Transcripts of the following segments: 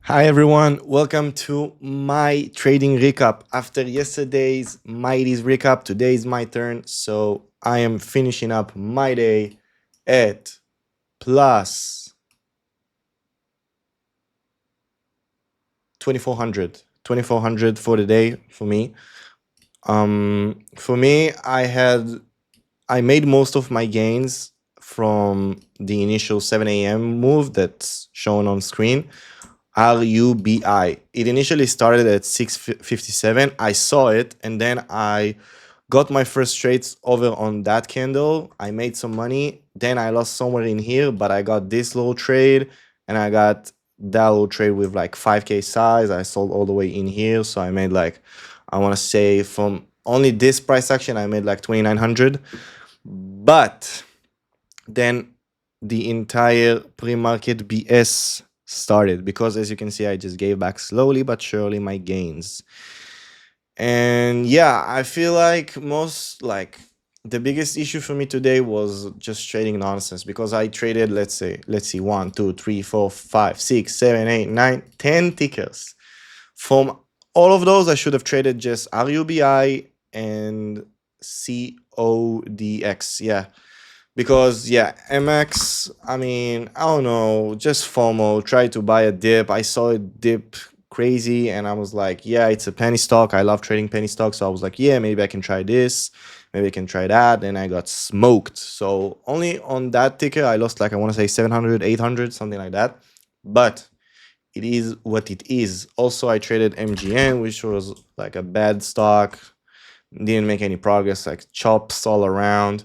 Hi everyone, welcome to my trading recap. After yesterday's Mighty's recap, today is my turn. So I am finishing up my day at plus 2400. 2400 for the day for me. For me, I made most of my gains from the initial 7 a.m. move that's shown on screen. RUBI. It initially started at 657. I saw it and then I got my first trades over on that candle. I made some money. Then I lost somewhere in here, but I got this little trade and I got that little trade with like 5K size. I sold all the way in here. So I made like, I want to say from only this price action, I made like 2,900. But then the entire pre-market BS started because as you can see, I just gave back slowly but surely my gains. And yeah, I feel like the biggest issue for me today was just trading nonsense because I traded, let's see, 1, 2, 3, 4, 5, 6, 7, 8, 9, 10 tickers. From all of those, I should have traded just RUBI and CODX. Yeah. Because yeah, MX, I mean, I don't know, just FOMO, try to buy a dip. I saw it dip crazy and I was like, yeah, it's a penny stock. I love trading penny stocks. So I was like, yeah, maybe I can try this. Maybe I can try that. And I got smoked. So only on that ticker, I lost like, I want to say 700, 800, something like that. But it is what it is. Also, I traded MGN, which was like a bad stock. Didn't make any progress, like chops all around.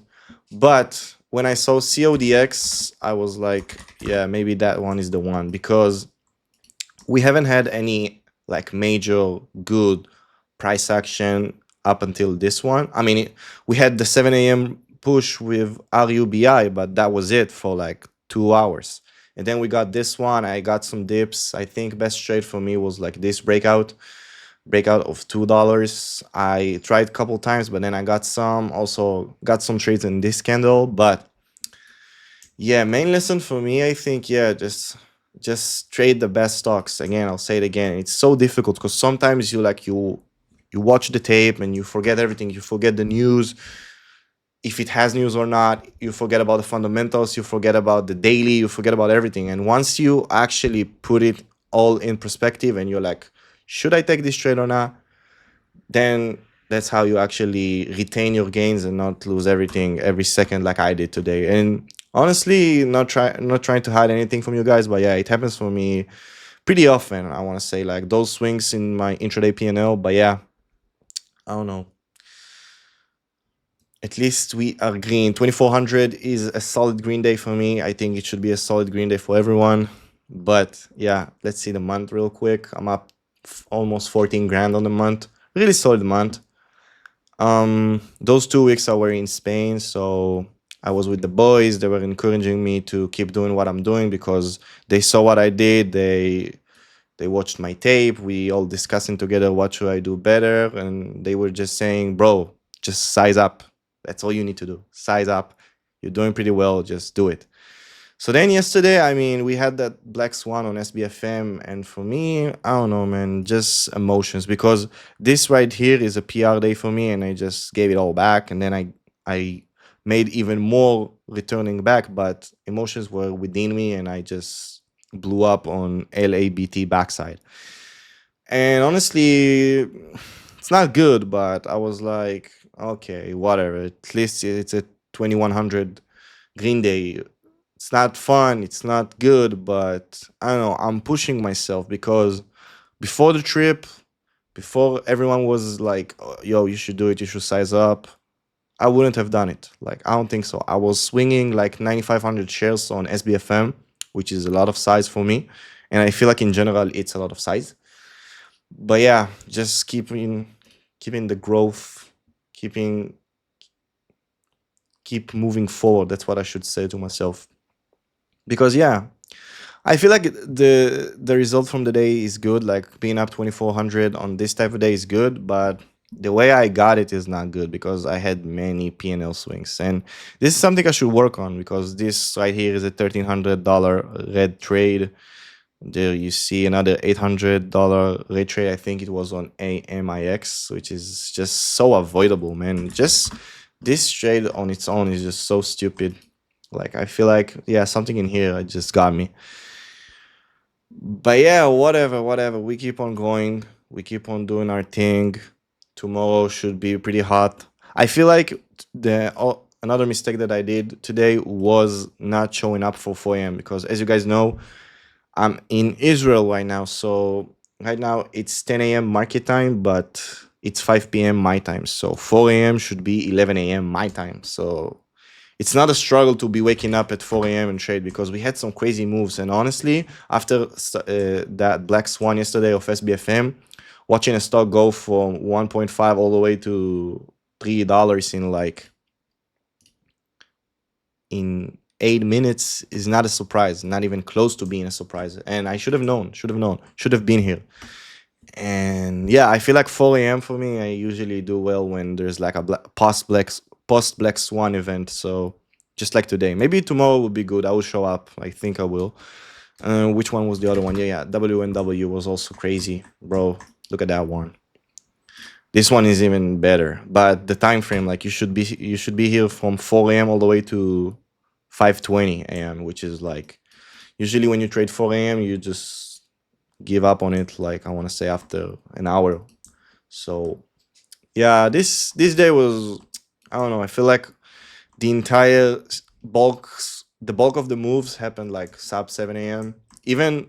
But when I saw CODX, I was like, yeah, maybe that one is the one because we haven't had any like major good price action up until this one. I mean, we had the 7 a.m. push with RUBI, but that was it for like 2 hours. And then we got this one. I got some dips. I think best trade for me was like this breakout of $2. I tried a couple times, but then I got also got some trades in this candle. But yeah, main lesson for me, I think, yeah, just trade the best stocks. Again, I'll say it again. It's so difficult because sometimes you watch the tape and you forget everything. You forget the news, if it has news or not. You forget about the fundamentals. You forget about the daily. You forget about everything. And once you actually put it all in perspective and you're like, should I take this trade or not? Then that's how you actually retain your gains and not lose everything every second like I did today. And honestly, not trying to hide anything from you guys, but yeah, it happens for me pretty often. I want to say like those swings in my intraday P&L, but yeah, I don't know. At least we are green. 2400 is a solid green day for me. I think it should be a solid green day for everyone. But yeah, let's see the month real quick. I'm up almost 14 grand on the month. Really solid month. Those 2 weeks I were in Spain, so I was with the boys. They were encouraging me to keep doing what I'm doing because they saw what I did. They watched my tape. We all discussing together what should I do better, and they were just saying, "Bro, just size up. That's all you need to do. Size up. You're doing pretty well. Just do it." So then yesterday, I mean, we had that Black Swan on SBFM, and for me, I don't know, man, just emotions because this right here is a PR day for me, and I just gave it all back, and then I made even more returning back, but emotions were within me, and I just blew up on LABT backside. And honestly, it's not good, but I was like, okay, whatever. At least it's a 2100 Green Day. It's not fun, it's not good, but I don't know, I'm pushing myself because before the trip, before everyone was like, "Oh, yo, you should do it, you should size up," I wouldn't have done it. Like, I don't think so. I was swinging like 9,500 shares on SBFM, which is a lot of size for me. And I feel like in general, it's a lot of size. But yeah, just keeping the growth, keeping keep moving forward. That's what I should say to myself. Because yeah, I feel like the result from the day is good. Like being up 2400 on this type of day is good, but the way I got it is not good because I had many P&L swings, and this is something I should work on because this right here is a $1,300 red trade. There you see another $800 rate trade. I think it was on AMIX, which is just so avoidable, man. Just this trade on its own is just so stupid. Like I feel like yeah, something in here just got me. But yeah, whatever, whatever. We keep on going. We keep on doing our thing. Tomorrow should be pretty hot. I feel like another mistake that I did today was not showing up for 4 a.m. because as you guys know, I'm in Israel right now. So right now it's 10 a.m. market time, but it's 5 p.m. my time. So 4 a.m. should be 11 a.m. my time. So it's not a struggle to be waking up at 4 a.m. and trade because we had some crazy moves. And honestly, after that Black Swan yesterday of SBFM, watching a stock go from 1.5 all the way to $3 in 8 minutes is not a surprise, not even close to being a surprise. And I should have been here. And yeah, I feel like 4 a.m. for me, I usually do well when there's like a post Black Swan event. So just like today, maybe tomorrow will be good. I will show up. I think I will. Which one was the other one? Yeah, WNW was also crazy, bro. Look at that one. This one is even better. But the time frame, like you should be here from 4 a.m. all the way to 5:20 a.m., which is like usually when you trade 4 a.m. you just give up on it. Like I want to say after an hour. So yeah, this day was I don't know. I feel like the entire the bulk of the moves happened like sub 7 a.m. Even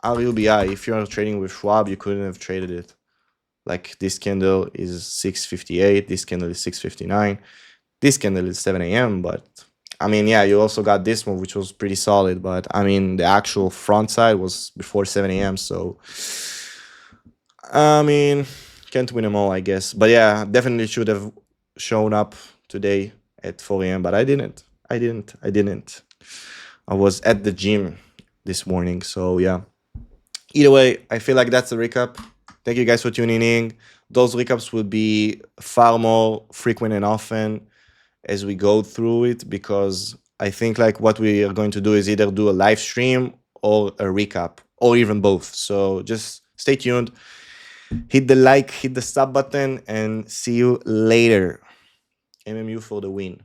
RUBI, if you're trading with Schwab, you couldn't have traded it. Like this candle is 6:58, this candle is 6:59, this candle is 7 a.m. But I mean, yeah, you also got this move, which was pretty solid. But I mean, the actual front side was before 7 a.m. So I mean, can't win them all, I guess. But yeah, definitely should have shown up today at 4 a.m. But I didn't. I didn't. I was at the gym this morning. So yeah. Either way, I feel like that's a recap. Thank you guys for tuning in. Those recaps will be far more frequent and often as we go through it because I think like what we are going to do is either do a live stream or a recap or even both. So just stay tuned. Hit the like, hit the sub button, and see you later. MMU for the win.